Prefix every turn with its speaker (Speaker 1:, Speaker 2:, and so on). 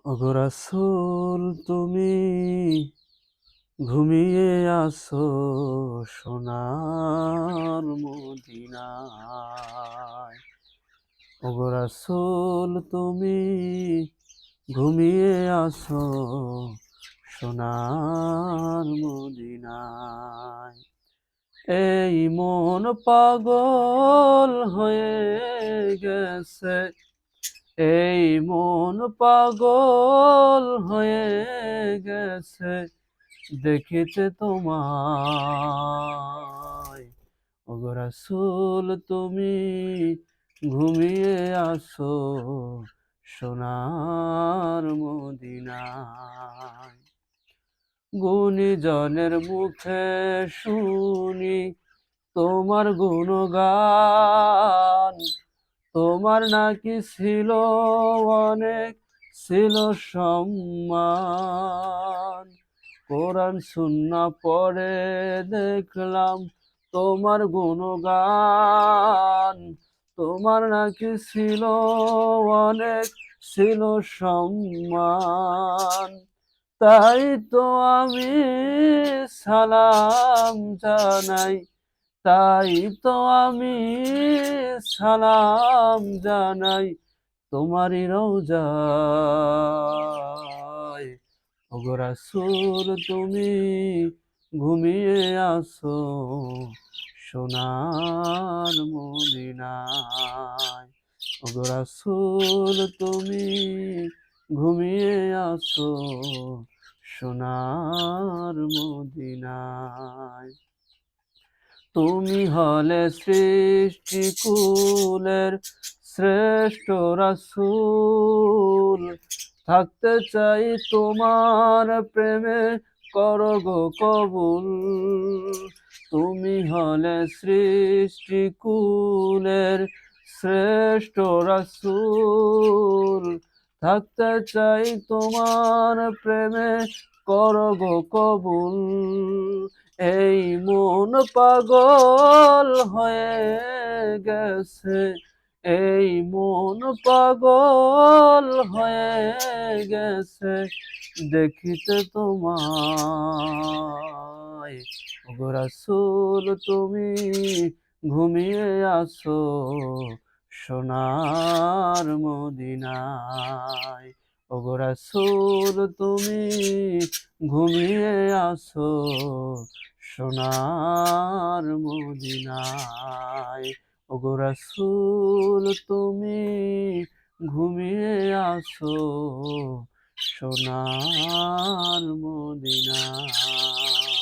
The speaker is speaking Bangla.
Speaker 1: ওগো রাসূল তুমি ঘুমিয়ে আছো সোনার মদিনায়। ওগো রাসূল তুমি ঘুমিয়ে আছো সোনার মদিনায়। এই মন পাগল হয়ে গেছে, এই মন পাগল হয়ে গেছে দেখিতে তোমায়। ওগো রাসূল তুমি ঘুমিয়ে আছো সোনার মদিনায়। গুণীজনের মুখে শুনি তোমার গুণগান, তোমার নাকি ছিল অনেক, ছিল সম্মান। কোরআন সুন্নাহ পড়ে দেখলাম তোমার গুণগান, তোমার নাকি ছিল অনেক, ছিল সম্মান। তাই তো আমি সালাম জানাই, তাই তো আমি সালাম জানাই তোমারই রওজায়। ওগো রাসূল তুমি ঘুমিয়ে আছো সোনার মদিনায়। ওগো রাসূল তুমি ঘুমিয়ে আছো সোনার মদিনায়। তুমি হলে সৃষ্টিকুলের শ্রেষ্ঠ রাসূল, থাকতে চাই তোমার প্রেমে, করো গো কবুল। তুমি হলে সৃষ্টিকুলের শ্রেষ্ঠ রাসূল, থাকতে চাই তোমার প্রেমে, করো গো কবুল। এই মন পাগল হয়ে গেছে, এই মন পাগল হয়ে গেছে দেখিতে তোমায়। ওগো রাসূল তুমি ঘুমিয়ে আছো সোনার মদিনায়। ওগো রাসূল তুমি ঘুমিয়ে আছো সোনার মদিনায়। ওগো রাসূল তুমি ঘুমিয়ে আছো সোনার মদিনায়।